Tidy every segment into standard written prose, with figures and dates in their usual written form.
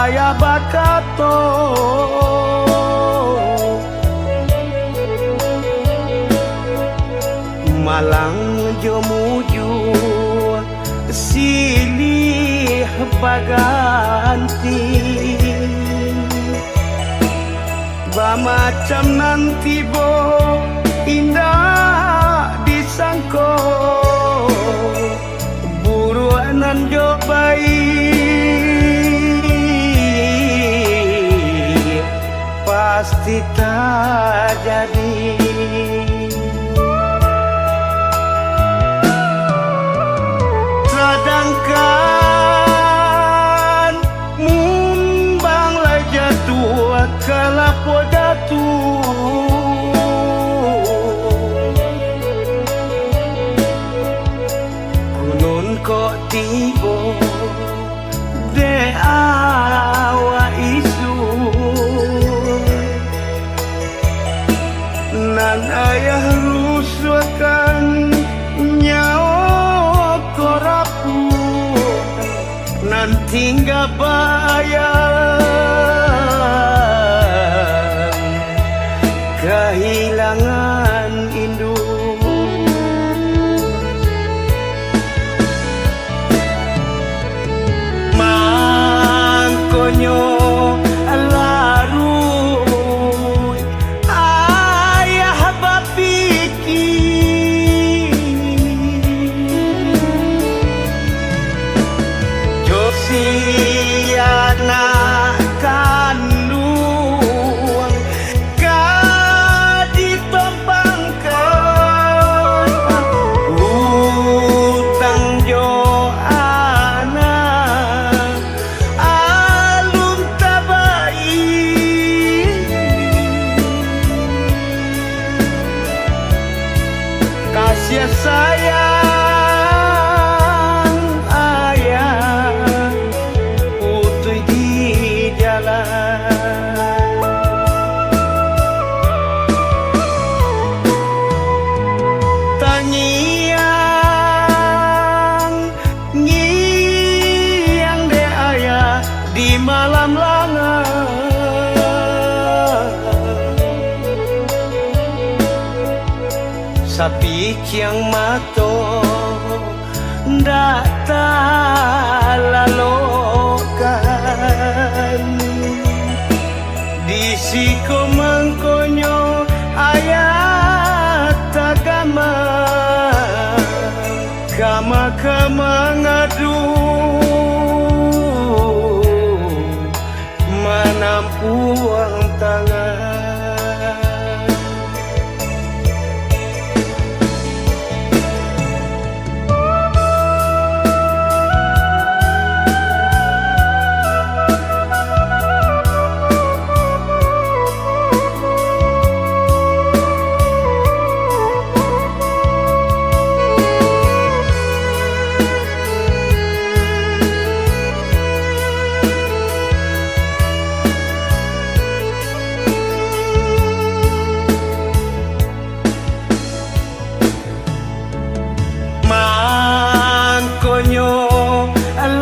ayah bakato malang jomuju silih baganti macam nanti bo indah disangko buruanan jo baik pasti tak jadi. Sedangkan mumbang lah jatuh kalapo datu kunun kok tibo de awa isu nan ayah rusukan nyawa korapu nan tinggal bayar kehilangan induk mangkonyo larut ayah bapiki josiana kasih sayang ayah putih di jalan ngiang de ayah di malam langar sapi ciang mato ndak talalokan di siko mangkonyo ayat agama kama ngadu menampuang tangan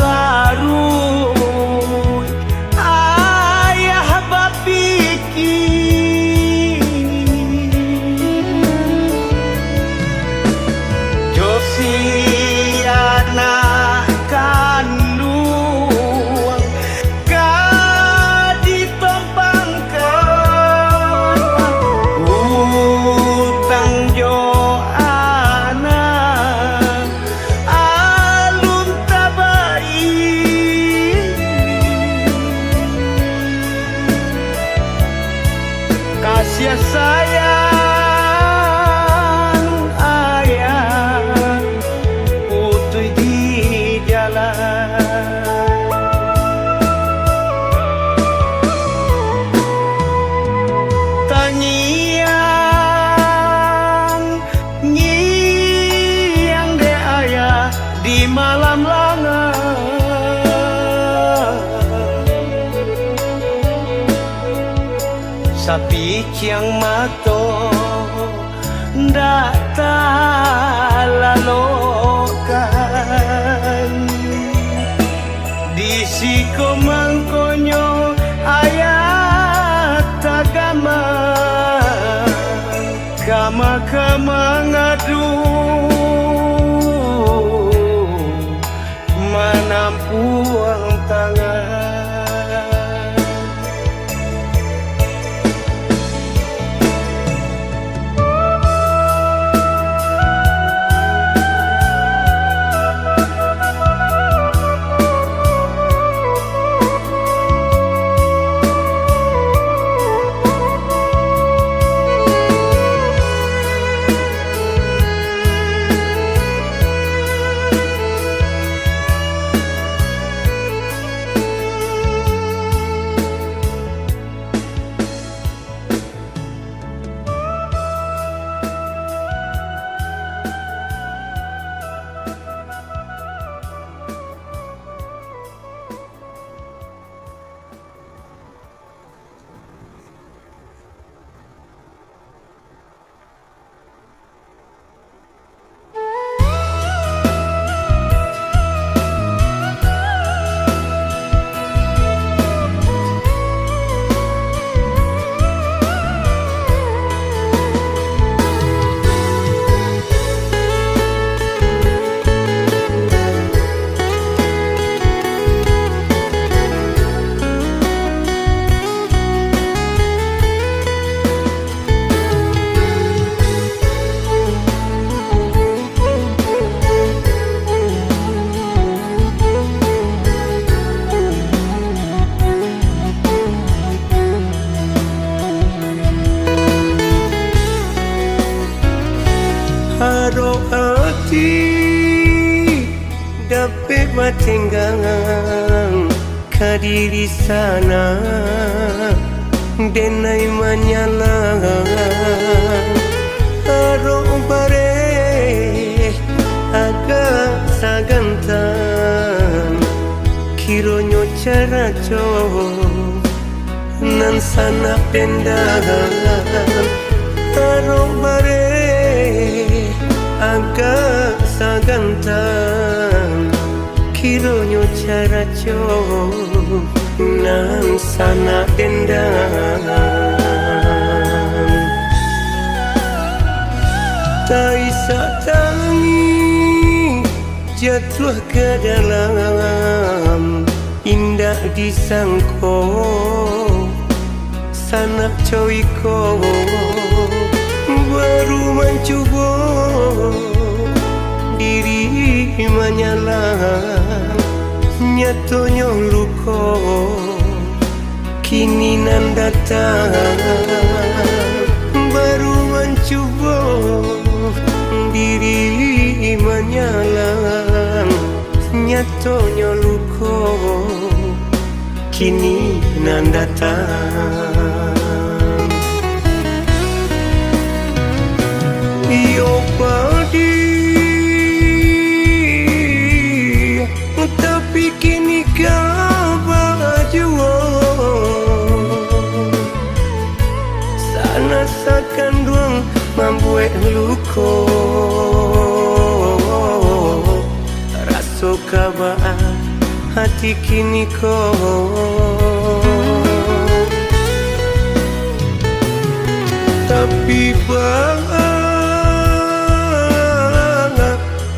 larut ayah bapiki josiana kandung kaditompangkan utang jo kasih sayang ayah putih di jalan ngiang de ayah di malam langar sapi ciang mato ndak talalokan di siko mangkonyo Kama-kama ngadu menampuang tangan. Haro hati dapat matenggang kadiri sana denai menyala haro bare agak sagantan kironyo cara nan sana pendahan haro bare agak sagantan kironyo cara nan sana dendam taisa tangi jatuh ke dalam indah disangko sanak coiko baru mencoba diri menyala nyatonya luko kini nan datang baru mencoba diri menyala nyatonya luko kini nan datang. Iyo padi tapi kini kau baju sana sakan duang membuat luko raso kabaan hati kini kau tapi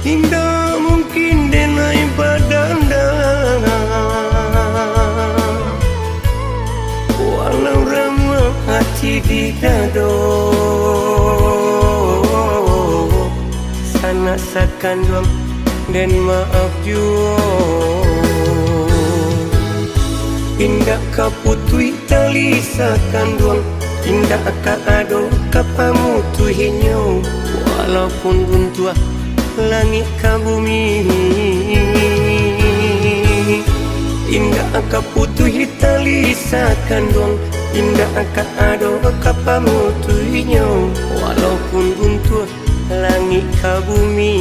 indah mungkin denai badanda walau ramah hati di dado sana sakan duang dan maaf jua indah kaputui tali sakan duang indah kaado kapamu tuhinyo walaupun buntua langit ka bumi indah ka putuhi tali sakan duang indah ka ado kapamu tuhinyo walaupun buntua langit ka bumi.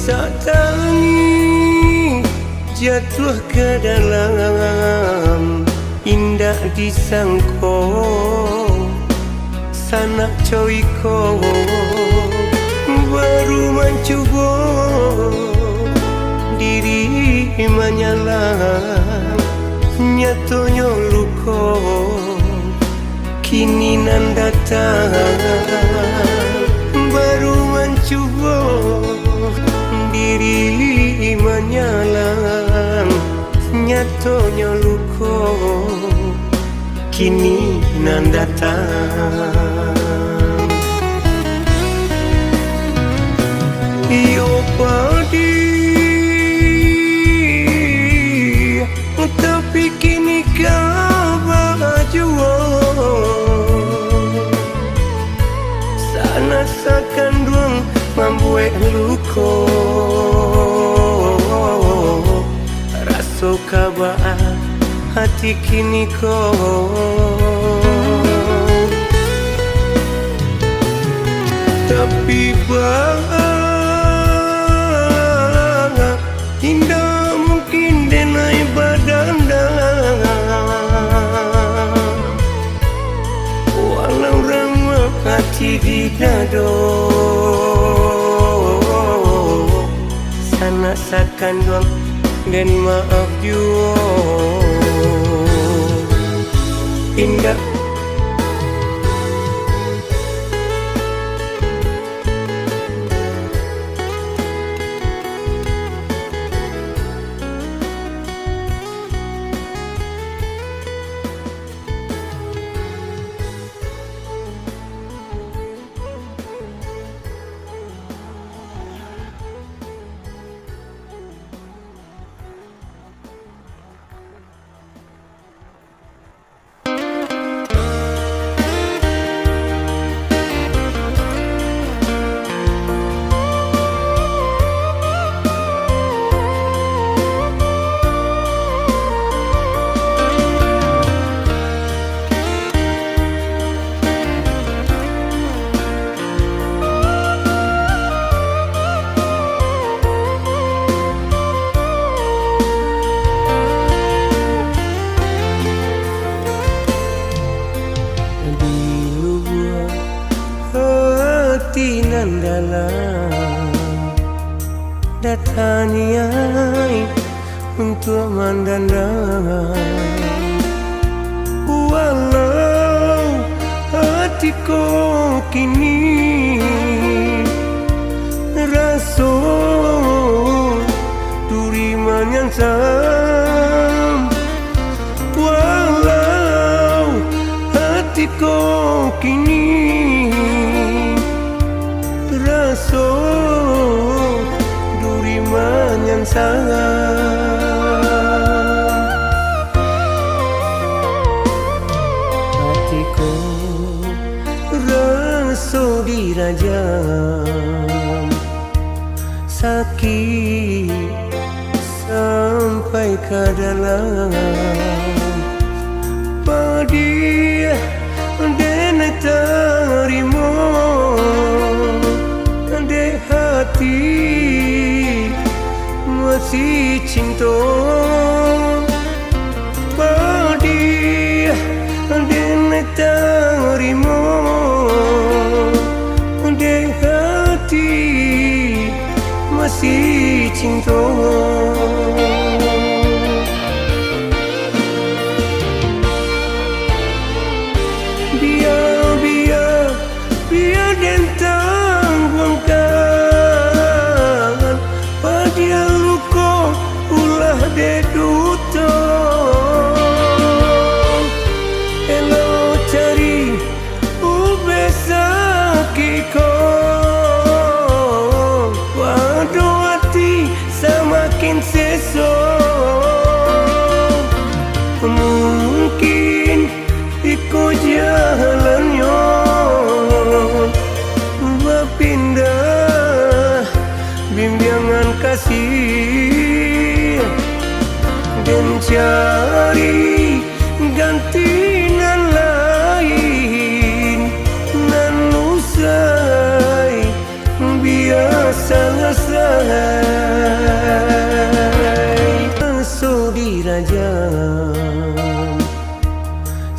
tak tangi jatuh ke dalam indah disangko sanak coiko baru mencoba diri menyalam nyatonya luko kini nan datang baru mencoba diri menyalam nyatonya luko kini nan datang. Iyo padi tapi kini kau baju sana sakan duang membuat luko raso kabah hati kini kau tapi indah mungkin denai badan walau ramah hati di dado sana sakan doang dan maaf jua indah. Dalam dataniai untuk mandandang walau hatiku kini rasa duri menyansam walau hatiku kini raso duri menyansam hatiku raso dirajam sakit sampai ke dalam padi dan terima hati masih cinta padi dan terima de hati masih cinta biar dan tangguhkan pada luka ulah dek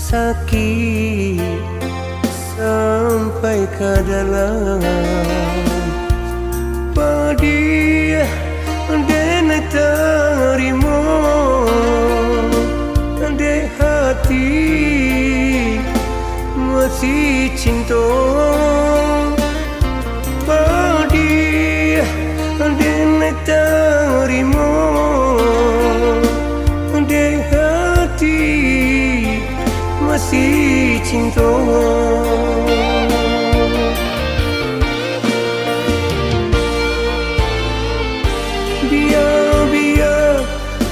sakit sampai ke dalam pedih dan terima de hati masih cinta pedih dan terima de hati masih cinta.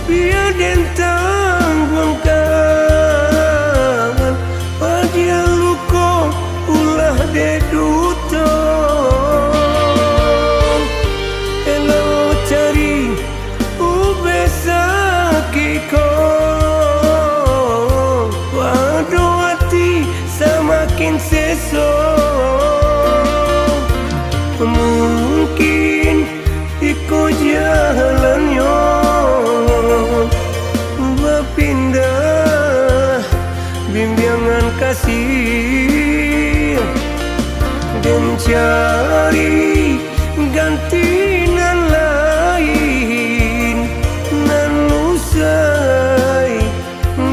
Biar dentang buangkan pada luka ulah de duta. Elo cari ube sakit ko waduh hati semakin sesok. Mungkin ikut jalannya berpindah bimbingan kasih dan cari gantian lain nan usai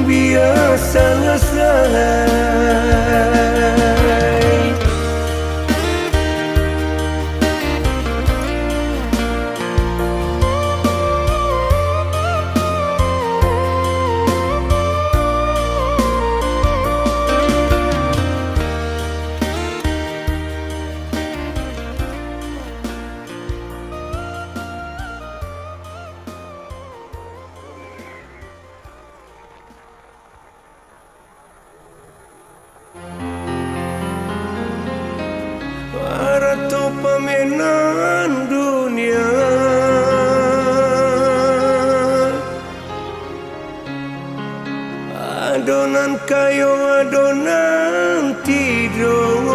biasa selesai. Ratu pemainan dunia adonan kayu adonan tidur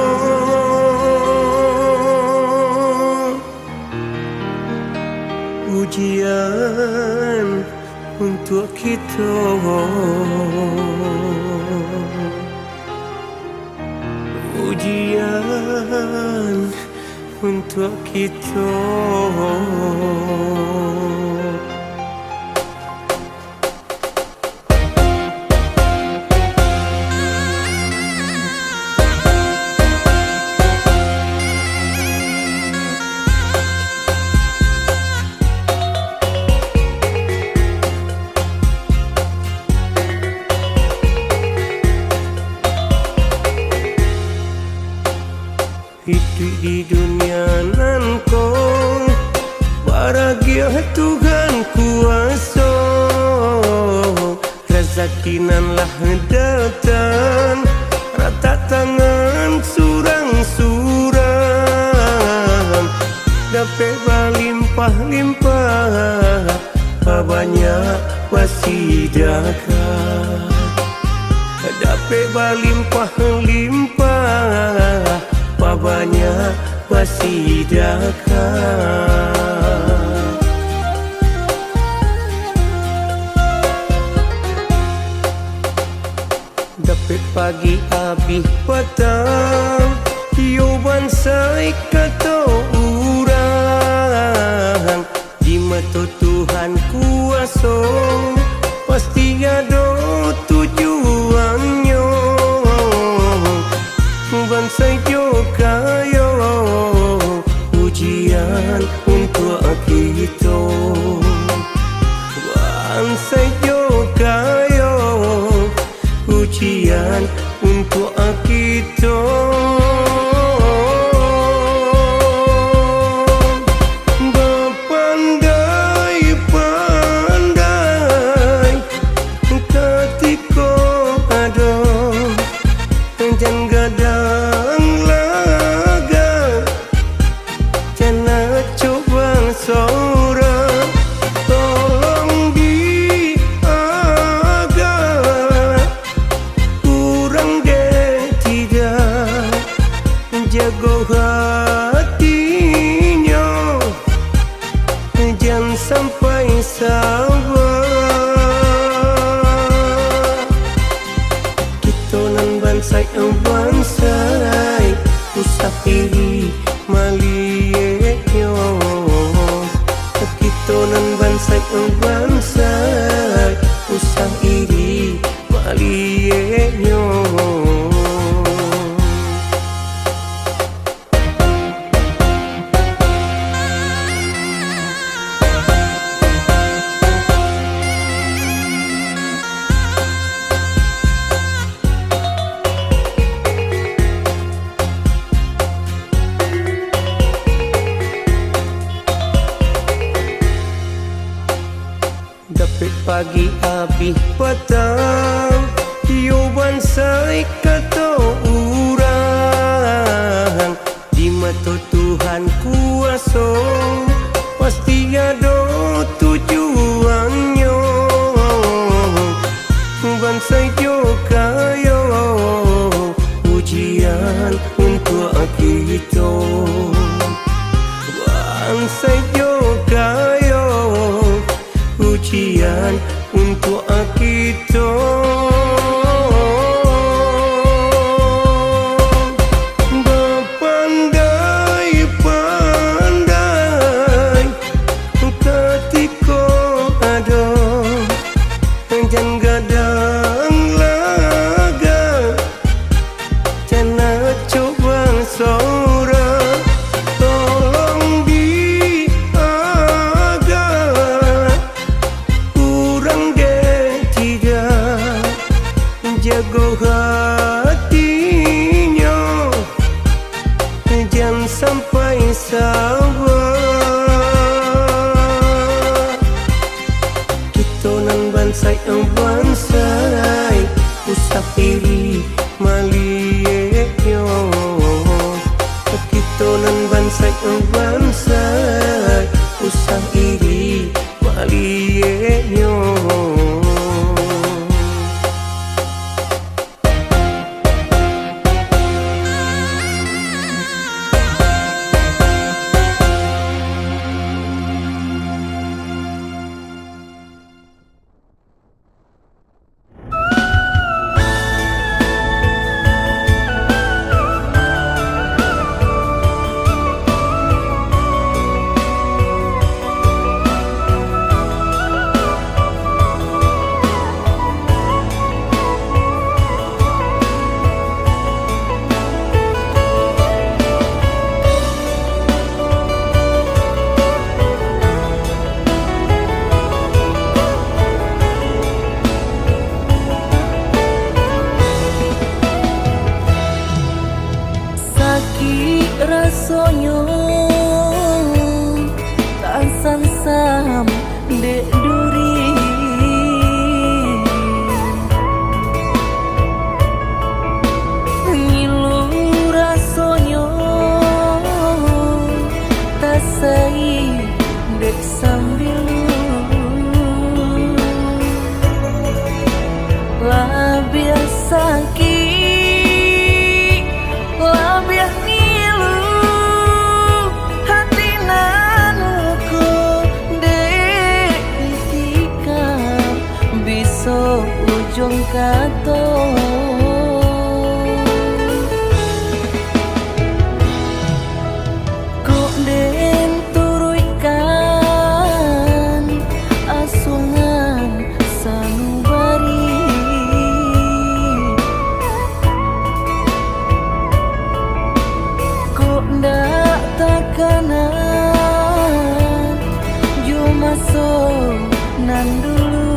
ujian untuk kita ujian untuk kita. Hidup di dunia nan kau bahagia Tuhan kuasa rezeki nan lah datang rata tangan surang-surang dapat berlimpah-limpah banyak masih dapat dapat berlimpah-limpah banyak masih dapat. Dapat pagi habis petang Yoban sai kata urang di mata Tuhan kuasa pasti ada tujuannya. Bangsa kayo ujian untuk kita. Bangsa kayo ujian untuk kita. Berpandai-pandai ketika ada jangan gadang laga, jangan coba seorang. Tolong diaga kurang deh tidak jaga hatinya, jangan sampai sabar. Kitonan bansai ang bansai usah iri maliye yo. Kitonan bansai ang bansai usah iri maliye yo. Dapet pagi habis petang Tio bansai kata urang Di mata Tuhan kuasa Pasti ada tujuannya Bansai juga yo ujian untuk kita Bansai juga yo ujian untuk kita. Berpandai-pandai ketika ada jangan gadang laga jangan coba seorang tolong diaga kurang dia tidak jaga hatinya jangan sampai sabar. Kitonan bansai ang bansai usah iri maliye yo. Kitonan bansai ang bansai usah iri maliye yo. Rasonyo tak sansam dek duri ngilu rasonyo tak sai dek sambil lah biasa ujung kato kok den turuikan asungan sanubari kok ndak takanan jo masuk nan dulu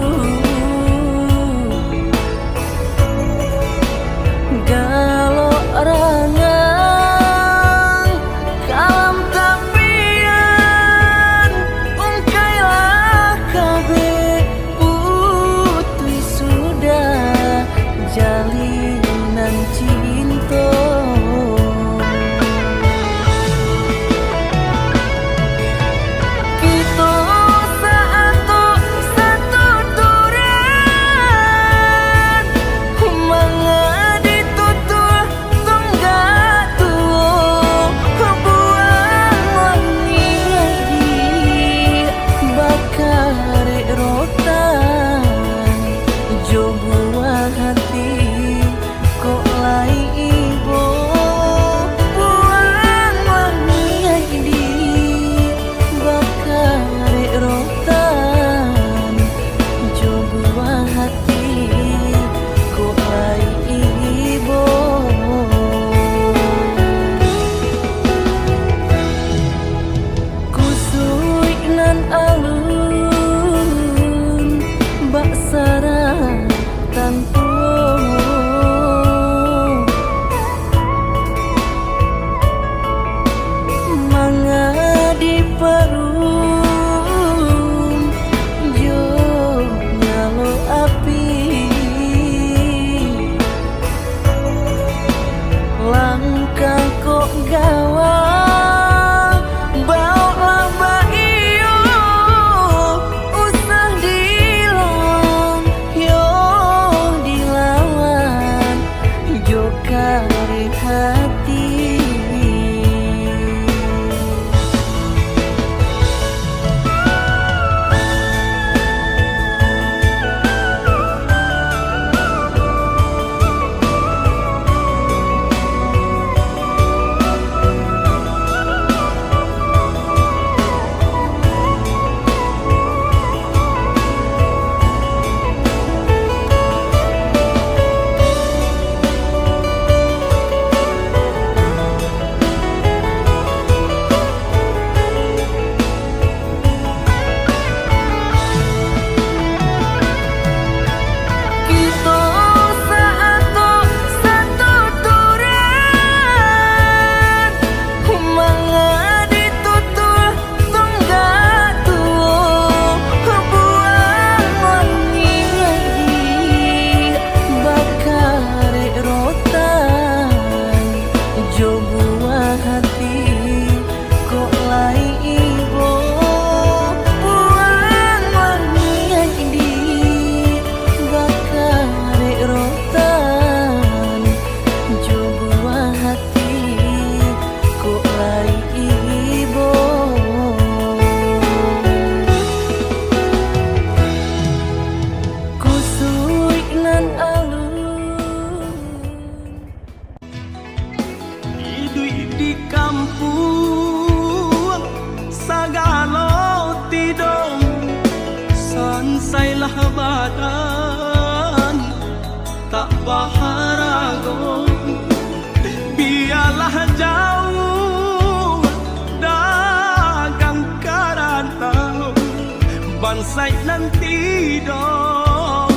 nanti dong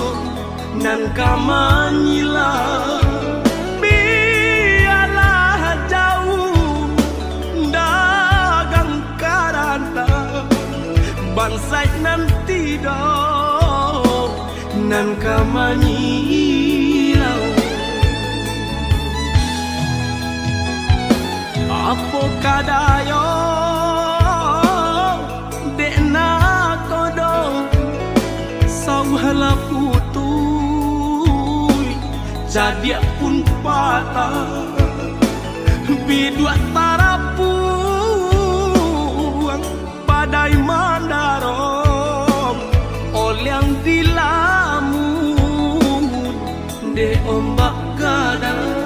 nan kamanyila biarlah jauh dagang karanta bansai nanti dong nan kamanyila apa kadayo dekna kodong sauhala putui jadi pun patah bidua tarapuang badai mandarong olyang dilamun de ombak gadang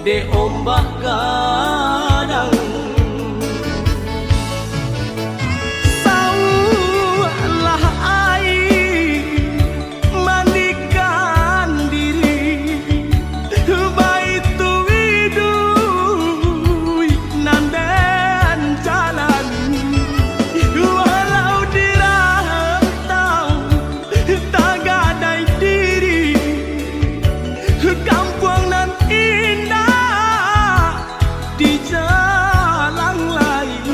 de ombak gadang saulah air mandikan diri baitu widui nandan jalan walau dirantau tak gadai diri kampung nan indah di jalan lain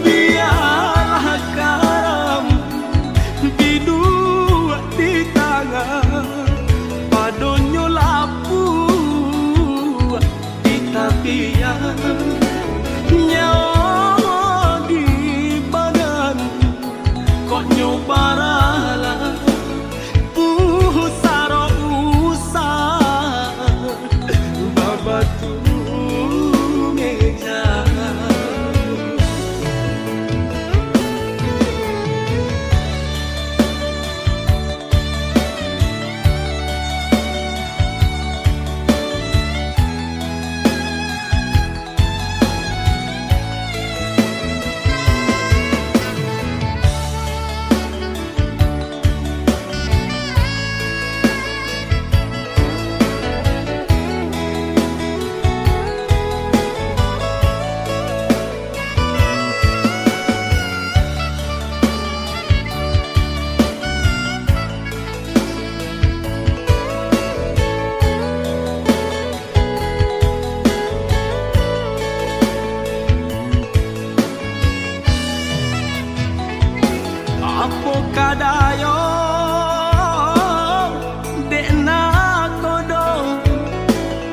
biarlah karam bidua di tangan padonyo lapu di tapian nyawa di badan kok nyobarala pusaro usah babatu apa kadayo dekna kodong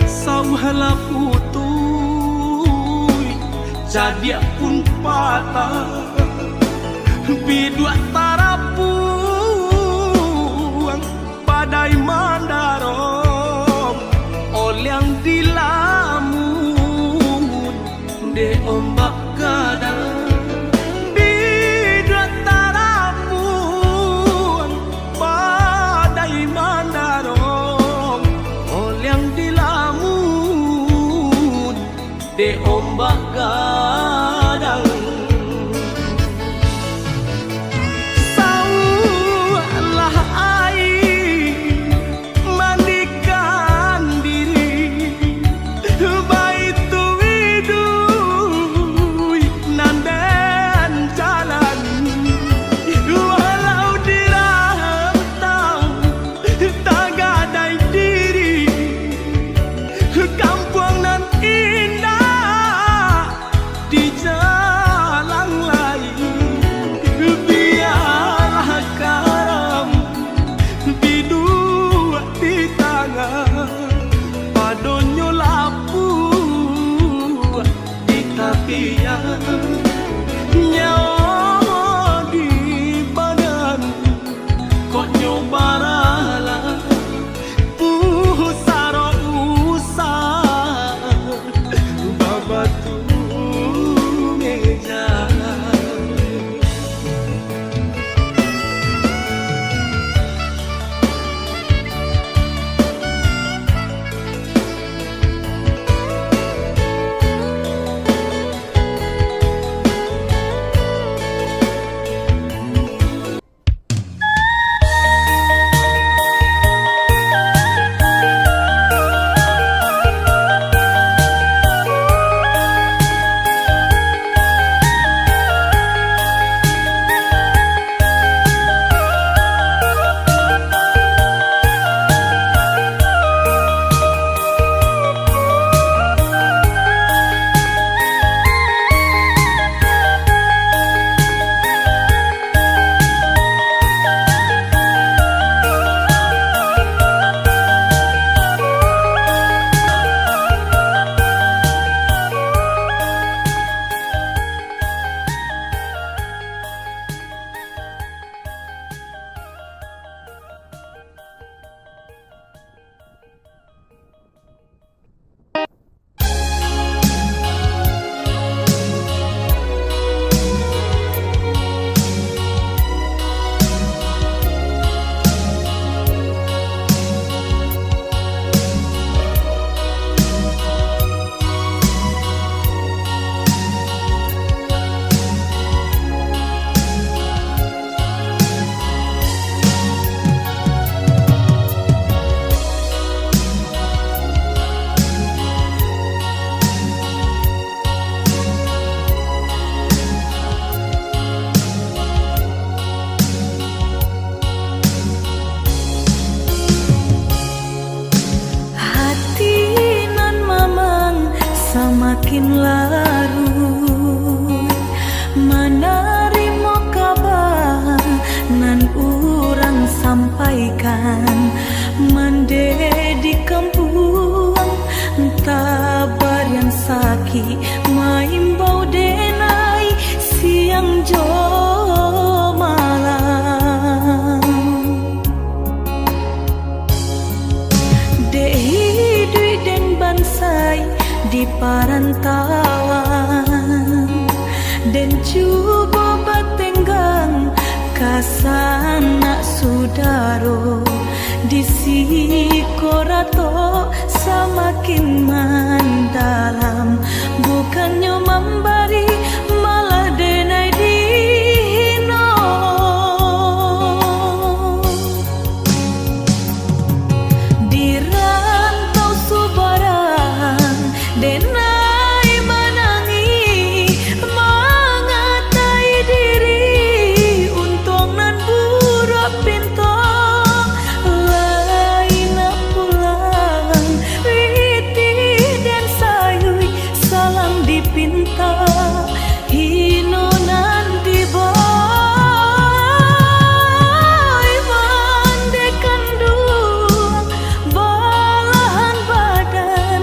sauhala putui jadi pun patah bidua tarapuang badai mandarong olyang dilamun de ombak gadang de ombak gadang saulah air mandikan diri baitu widui nandan jalan walau dirantau tak gadai diri kampung nan indah di jalan lain biarlah karam bidua di tangan padonyo lapu di tapian nyawa di badan kok nyobarala pusaro usah babatu semakin larut menerima kabar nan urang sampaikan mande di kampung tabar yang sakit maimbau denai siang jo malam dehi dui den bansai di parantauan dan cuba batenggang kasana sudaro di sikorato semakin mendalam bukannya memberi malah denai dihino di rantau subaran denai menangi mengatai diri untung nan burak pintu pinta hino nanti boy mandekan dua balahan badan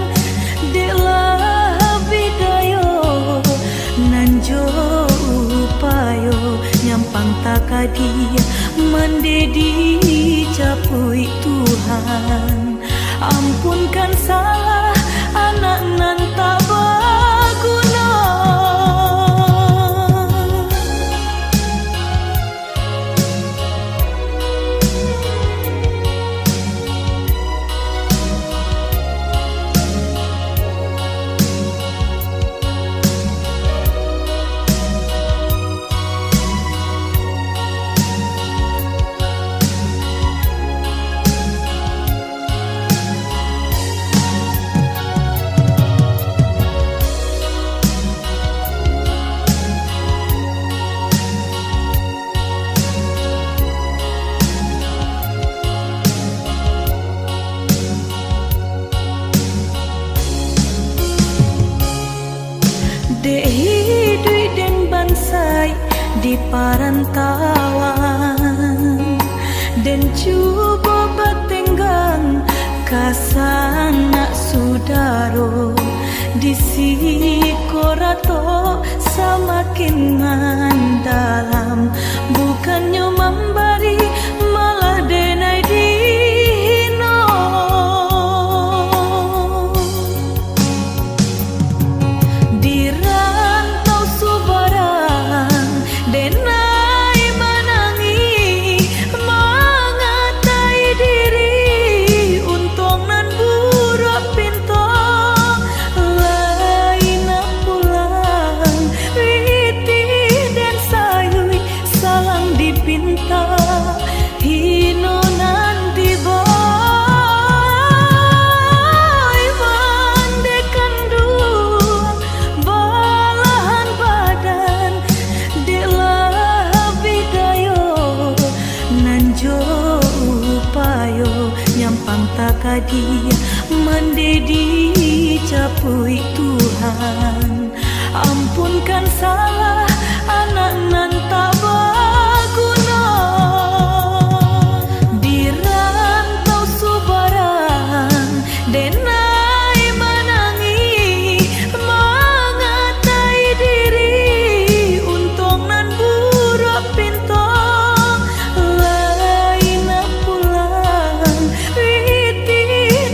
delah bidayo nanjo upayo nyampang takadia mendedi capui Tuhan ampunkan salah anak nan tabah dehi dui den bansai di parantauan dan cuba batenggang kasana sudaro di sikorato semakin mendalam bukannya memberi malah denai dihino di rantau subaran denai menangi mengatai diri untung nan burak pintu lain pulang witi dan sayui salang dipinta hino nanti boy mandekan dua balahan badan delah bidayo nanjo upayo nyampang takadia mendedi capui Tuhan ampunkan salah anak nan tabaguna di rantau subaran denai menangi mengatai diri untung nan burak pintu lain pulang witi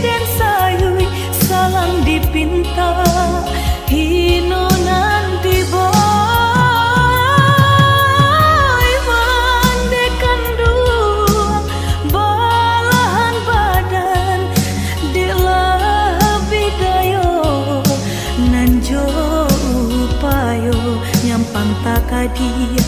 dan sayui salang dipinta hino nanti boy mandekan dua balahan badan delah bidayo nanjo upayo nyampang takadia